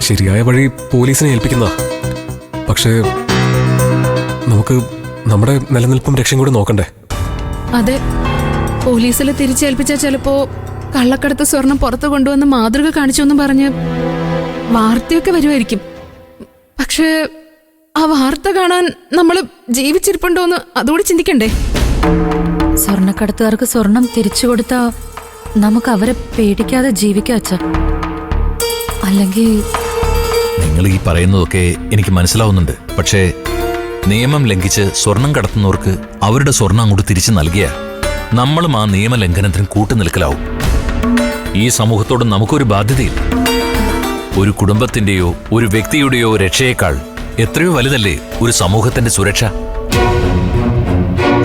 ശരിയായ വഴി പോലീസിനെ ഏൽപ്പിക്കുന്ന. പക്ഷേ നമുക്ക് നമ്മുടെ നിലനിൽപ്പും രക്ഷയും കൂടി നോക്കണ്ടേ? അതെ, പോലീസിൽ തിരിച്ചേൽപ്പിച്ച ചിലപ്പോ കള്ളക്കടത്ത് സ്വർണം പുറത്തു കൊണ്ടുവന്ന് മാതൃക കാണിച്ചെന്നും പറഞ്ഞ് വാർത്തയൊക്കെ വരുമായിരിക്കും. പക്ഷേ ആ വാർത്ത കാണാൻ നമ്മൾ ജീവിച്ചിരിപ്പുണ്ടോന്ന് അതുകൂടി ചിന്തിക്കണ്ടേ? സ്വർണ്ണക്കടത്തുകാർക്ക് സ്വർണം തിരിച്ചു കൊടുത്താ നമുക്ക് അവരെ പേടിക്കാതെ ജീവിക്കാം അച്ഛ. അല്ലെങ്കിൽ നിങ്ങൾ ഈ പറയുന്നതൊക്കെ എനിക്ക് മനസ്സിലാവുന്നുണ്ട്. പക്ഷേ നിയമം ലംഘിച്ച് സ്വർണം കടത്തുന്നവർക്ക് അവരുടെ സ്വർണം അങ്ങോട്ട് തിരിച്ചു നൽകിയ നമ്മളും ആ നിയമലംഘനത്തിന് കൂട്ടുനിൽക്കലാവും. ഈ സമൂഹത്തോട് നമുക്കൊരു ബാധ്യതയില്ല. ഒരു കുടുംബത്തിന്റെയോ ഒരു വ്യക്തിയുടെയോ രക്ഷയേക്കാൾ എത്രയോ വലുതല്ലേ ഒരു സമൂഹത്തിന്റെ സുരക്ഷ?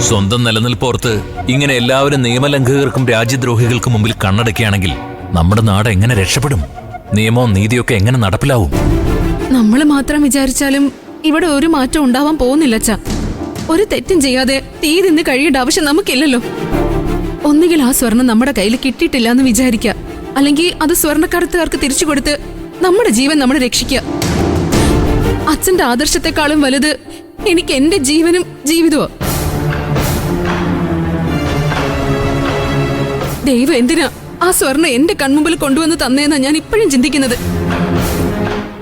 സ്വന്തം നിലനിൽപ്പോർത്ത് ഇങ്ങനെ എല്ലാവരും നിയമലംഘകർക്കും രാജ്യദ്രോഹികൾക്കും മുമ്പിൽ കണ്ണടക്കുകയാണെങ്കിൽ നമ്മുടെ നാട് എങ്ങനെ രക്ഷപ്പെടും? നിയമവും നീതിയൊക്കെ എങ്ങനെ നടപ്പിലാവും? നമ്മൾ മാത്രം വിചാരിച്ചാലും ഇവിടെ ഒരു മാറ്റം ഉണ്ടാവാൻ പോകുന്നില്ല അച്ഛാ. ഒരു തെറ്റും ചെയ്യാതെ തീ നിന്ന് കഴിയേണ്ട ആവശ്യം നമുക്കില്ലല്ലോ. ഒന്നുകിൽ ആ സ്വർണം നമ്മുടെ കയ്യിൽ കിട്ടിയിട്ടില്ല എന്ന് വിചാരിക്കുക, അല്ലെങ്കിൽ അത് സ്വർണ്ണക്കടത്തുകാർക്ക് തിരിച്ചു കൊടുത്ത് നമ്മുടെ ജീവൻ നമ്മൾ രക്ഷിക്കുക. അച്ഛന്റെ ആദർശത്തെക്കാളും വലുത് എനിക്ക് എന്റെ ജീവനും ജീവിതവും. ദൈവം എന്തിനാ ആ സ്വർണം എന്റെ കൺമുമ്പിൽ കൊണ്ടുവന്ന് തന്നേന്നാ ഞാൻ ഇപ്പോഴും ചിന്തിക്കുന്നത്.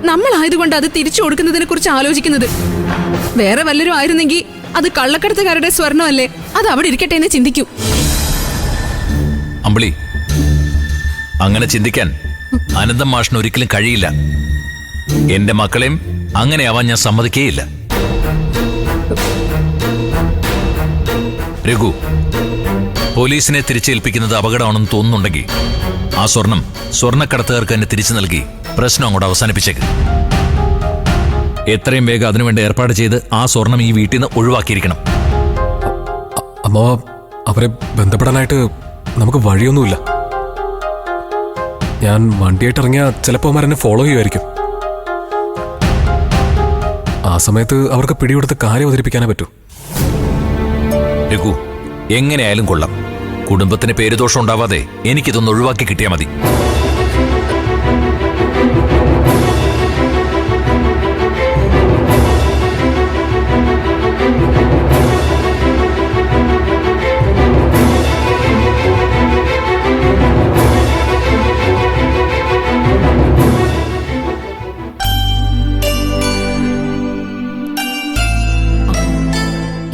നമ്മളായതുകൊണ്ട് അത് തിരിച്ചു കൊടുക്കുന്നതിനെ കുറിച്ച് ആലോചിക്കുന്നത്. വേറെ വല്ലരും ആയിരുന്നെങ്കിൽ അത് കള്ളക്കടത്തുകാരുടെ സ്വർണ്ണമല്ലേ, അത് അവിടെ ഇരിക്കട്ടെ എന്ന് ചിന്തിക്കൂ. അമ്പിളി, അങ്ങനെ ചിന്തിക്കാൻ അനന്തം മാഷിന് ഒരിക്കലും കഴിയില്ല. എന്റെ മക്കളെയും അങ്ങനെയാവാൻ ഞാൻ സമ്മതിക്കേയില്ല. രഘു, പോലീസിനെ തിരിച്ചേൽപ്പിക്കുന്നത് അപകടമാണെന്ന് തോന്നുന്നുണ്ടെങ്കിൽ ആ സ്വർണ്ണക്കടത്തുകാർക്ക് തന്നെ തിരിച്ചു നൽകി പ്രശ്നം അങ്ങോട്ട് അവസാനിപ്പിച്ചേക്ക്. എത്രയും വേഗം അതിനുവേണ്ടി ഏർപ്പാട് ചെയ്ത് ആ സ്വർണം ഈ വീട്ടിൽ നിന്ന് ഒഴിവാക്കിയിരിക്കണം. അമ്മ, അവരെ ബന്ധപ്പെടാനായിട്ട് നമുക്ക് വഴിയൊന്നുമില്ല. ഞാൻ വണ്ടിയായിട്ട് ഇറങ്ങിയാൽ ചിലപ്പോൾ അവരെന്നെ ഫോളോ ചെയ്യുമായിരിക്കും. ആ സമയത്ത് അവർക്ക് പിടികൊടുത്ത് കാര്യം അവതരിപ്പിക്കാനേ പറ്റൂ. രഘു, എങ്ങനെയായാലും കൊള്ളാം. കുടുംബത്തിന് പേരുദോഷം ഉണ്ടാവാതെ എനിക്കിതൊന്ന് ഒഴിവാക്കി കിട്ടിയാൽ മതി.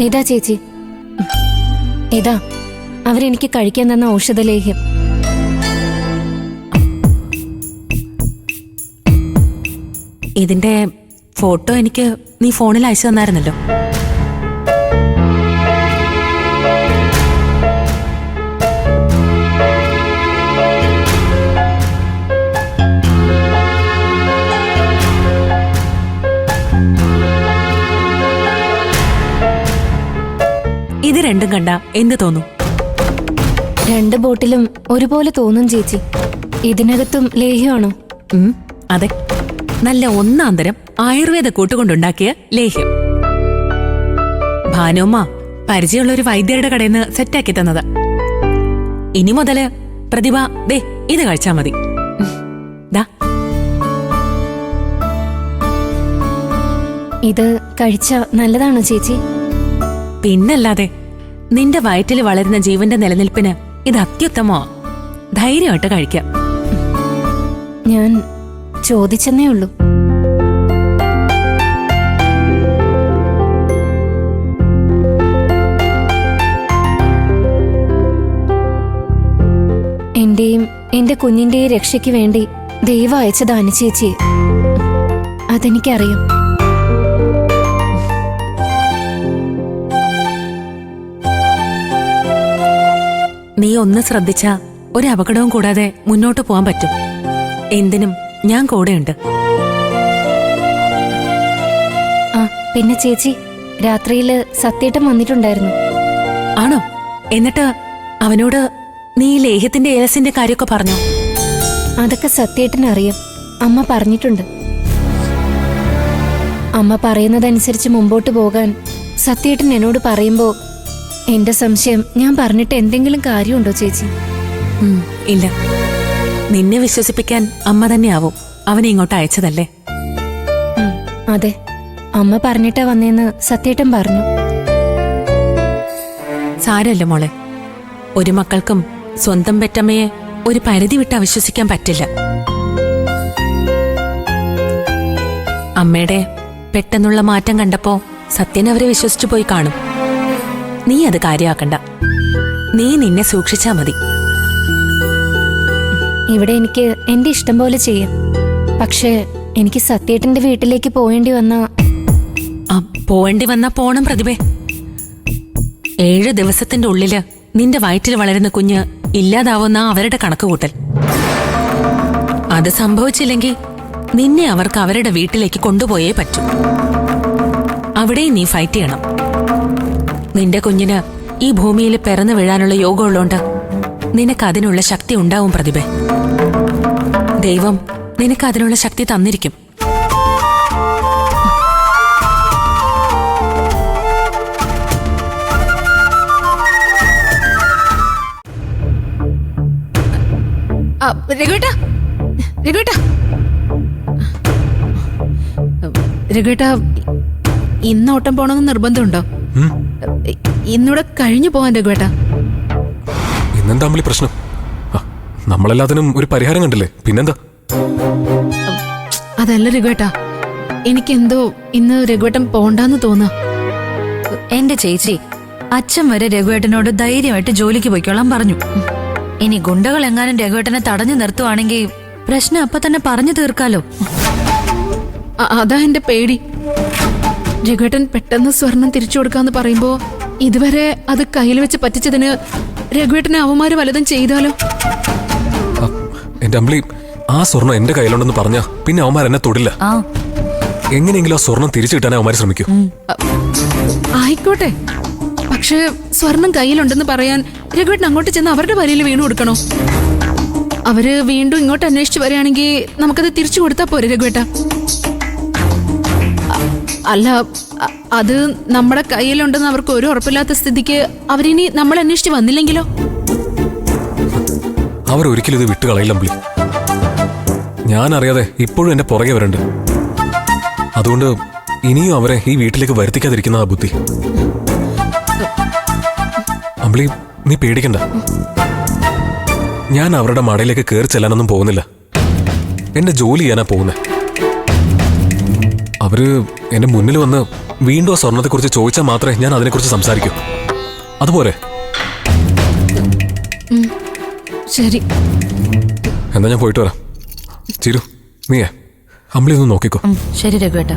ഇതാ ചേച്ചി, ഇതാ അവരെനിക്ക് കഴിക്കാൻ തന്ന ഔഷധലേഹ്യം. ഇതിന്റെ ഫോട്ടോ എനിക്ക് നീ ഫോണിൽ അയച്ചു തന്നായിരുന്നല്ലോ. ഇത് രണ്ടും കണ്ട എന്ത് തോന്നും? രണ്ട് ബോട്ടിലും ഒരുപോലെ തോന്നും ചേച്ചി. ഇതിനകത്തും ലേഹ്യമാണോ? അതെ, നല്ല ഒന്നാന്തരം ആയുർവേദ കൂട്ടുകൊണ്ടുണ്ടാക്കിയ ലേഹ്യം. ഭാനുമ്മ പരിചയമുള്ള ഒരു വൈദ്യരുടെ കടയിൽ നിന്ന് സെറ്റാക്കി തന്നതാ. ഇനി മുതല് പ്രതിഭ ദേ ഇത് കഴിച്ചാ മതി. ദാ, ഇത് കഴിച്ച നല്ലതാണോ ചേച്ചി? പിന്നല്ലാതെ, നിന്റെ വയറ്റിൽ വളരുന്ന ജീവന്റെ നിലനിൽപ്പിന് ഇത് അത്യുത്തമോ. ധൈര്യമായിട്ട് കഴിക്കാം. ഞാൻ ചോദിച്ചെന്നേ ഉള്ളൂ. എന്റെയും എന്റെ കുഞ്ഞിന്റെയും രക്ഷയ്ക്ക് വേണ്ടി ദൈവം അയച്ചതാണ് ചേച്ചി. അതെനിക്കറിയാം. നീ ഒന്ന് ശ്രദ്ധിച്ചാ ഒരു അപകടവും കൂടാതെ മുന്നോട്ട് പോകാൻ പറ്റും. എന്തിനും ഞാൻ കൂടെയുണ്ട്. ആ പിന്നെ ചേച്ചി, രാത്രിയില് സത്യേട്ടൻ വന്നിട്ടുണ്ടായിരുന്നു. ആണോ? എന്നിട്ട് അവനോട് നീ ലേഹ്യത്തിന്റെ ഏലസിന്റെ കാര്യമൊക്കെ പറഞ്ഞോ? അതൊക്കെ സത്യേട്ടനറിയാം. അമ്മ പറഞ്ഞിട്ടുണ്ട്. അമ്മ പറയുന്നതനുസരിച്ച് മുമ്പോട്ട് പോകാൻ സത്യേട്ടൻ എന്നോട് പറയുമ്പോ എന്റെ സംശയം ഞാൻ പറഞ്ഞിട്ട് എന്തെങ്കിലും കാര്യമുണ്ടോ ചേച്ചി? ഇല്ല, നിന്നെ വിശ്വസിപ്പിക്കാൻ അമ്മ തന്നെയാവും. അവനെ ഇങ്ങോട്ട് അയച്ചതല്ലേ? അതെ, അമ്മ പറഞ്ഞിട്ടാ വന്നേന്ന് സത്യേട്ടൻ പറഞ്ഞു. സാരല്ല മോളെ, ഒരു മക്കൾക്കും സ്വന്തം പെറ്റമ്മയെ ഒരു പരിധി വിട്ട് അവിശ്വസിക്കാൻ പറ്റില്ല. അമ്മയുടെ പെട്ടെന്നുള്ള മാറ്റം കണ്ടപ്പോ സത്യൻ അവരെ വിശ്വസിച്ചു പോയി കാണും. നീ അത് കാര്യമാക്കണ്ട. നീ നിന്നെ സൂക്ഷിച്ചാ മതി. ഇവിടെ എനിക്ക് എന്റെ ഇഷ്ടം പോലെ ചെയ്യാം. പക്ഷേ എനിക്ക് സത്യേട്ടന്റെ വീട്ടിലേക്ക് പോവേണ്ടി വന്നാ പോവേണ്ടി വന്നാ പോണം പ്രതിഭേ. 7 ദിവസത്തിന്റെ ഉള്ളില് നിന്റെ വയറ്റിൽ വളരുന്ന കുഞ്ഞ് ഇല്ലാതാവുന്ന അവരുടെ കണക്കുകൂട്ടൽ. അത് സംഭവിച്ചില്ലെങ്കിൽ നിന്നെ അവർക്ക് അവരുടെ വീട്ടിലേക്ക് കൊണ്ടുപോയേ പറ്റൂ. അവിടെയും നീ ഫൈറ്റ് ചെയ്യണം. നിന്റെ കുഞ്ഞിന് ഈ ഭൂമിയിൽ പിറന്നു വീഴാനുള്ള യോഗമുള്ളോണ്ട് നിനക്ക് അതിനുള്ള ശക്തി ഉണ്ടാവും പ്രതിഭേ. ദൈവം നിനക്ക് അതിനുള്ള ശക്തി തന്നിരിക്കും. രഘുവേട്ടാ, രഘുവേട്ടാ, രഘുവേട്ടാ, ഇന്ന് ഓട്ടം പോണമെന്ന് നിർബന്ധമുണ്ടോ? ഇന്നിവിടെ കഴിഞ്ഞു പോവാൻ രഘുവേട്ടാ. ഇന്നെന്താ അമ്പിളി പ്രശ്നം? നമ്മളെല്ലാത്തിനും ഒരു പരിഹാരം കണ്ടില്ലേ, പിന്നെന്താ? അതല്ല രഘുവേട്ടാ, എനിക്കെന്തോ ഇന്ന് രഘുവേട്ടൻ പോണ്ടാന്ന് തോന്നുക. എന്റെ ചേച്ചി, അച്ഛൻ വരെ രഘുവേട്ടനോട് ധൈര്യമായിട്ട് ജോലിക്ക് പോയിക്കോളാൻ പറഞ്ഞു. ഇനി ഗുണ്ടകൾ എങ്ങാനും രഘുവേട്ടനെ തടഞ്ഞു നിർത്തുവാണെങ്കിൽ പ്രശ്നം അപ്പൊ തന്നെ പറഞ്ഞു തീർക്കാലോ. അതാ എന്റെ പേടി. രഘുവേട്ടൻ പെട്ടെന്ന് സ്വർണം തിരിച്ചു കൊടുക്കാന്ന് പറയുമ്പോ ഇതുവരെ അത് കയ്യിൽ വെച്ച് പറ്റിച്ചതിന് രഘുവേട്ടനെ അവന്മാര് വല്ലതും ചെയ്താലോ? എന്റെ അമ്പിളി, ആ സ്വർണം എന്റെ കയ്യിലുണ്ടെന്ന് പറഞ്ഞാ പിന്നെ അവന്മാർ എന്നെ തൊടില്ല. എങ്ങനെയെങ്കിലും ആ സ്വർണം തിരിച്ചു കിട്ടാൻ അവന്മാർ ശ്രമിക്കൂ. ആയിക്കോട്ടെ, പക്ഷെ സ്വർണം കയ്യിലുണ്ടെന്ന് പറയാൻ രഘുവേട്ടൻ അങ്ങോട്ട് ചെന്ന് അവരുടെ വരിയിൽ വീണു കൊടുക്കണോ? അവര് വീണ്ടും ഇങ്ങോട്ട് അന്വേഷിച്ചു വരികയാണെങ്കിൽ നമുക്കത് തിരിച്ചു കൊടുത്താ പോരെ രഘുവേട്ട? അല്ല, അത് നമ്മുടെ കയ്യിലുണ്ടെന്ന് അവർക്ക് ഒരു ഉറപ്പില്ലാത്ത സ്ഥിതിക്ക് അവരിനി നമ്മളെ അന്വേഷിച്ച് വന്നില്ലെങ്കിലോ? അവരൊരിക്കലും ഇത് വിട്ടുകളയില്ല അമ്പിളി. ഞാൻ അറിയാതെ ഇപ്പോഴും എന്റെ പുറകെ വരണ്ട്. അതുകൊണ്ട് ഇനിയും അവരെ ഈ വീട്ടിലേക്ക് വരുത്തിക്കാതിരിക്കുന്നതാ ബുദ്ധി. അമ്പിളി, നീ പേടിക്കണ്ട. ഞാൻ അവരുടെ മടയിലേക്ക് കയറി ചെല്ലാനൊന്നും പോകുന്നില്ല. എന്റെ ജോലി ചെയ്യാനാ പോകുന്നേ. അവര് എന്റെ മുന്നിൽ വന്ന് വീണ്ടും ആ സ്വർണത്തെക്കുറിച്ച് ചോദിച്ചാൽ മാത്രമേ ഞാൻ അതിനെക്കുറിച്ച് സംസാരിക്കൂ. അതുപോലെ ശരി, എന്നാ ഞാൻ പോയിട്ട് വരാം. ചിരു, നീയേ അമ്പിളി ഒന്ന് നോക്കിക്കോ. ശരി രഘുവേട്ട.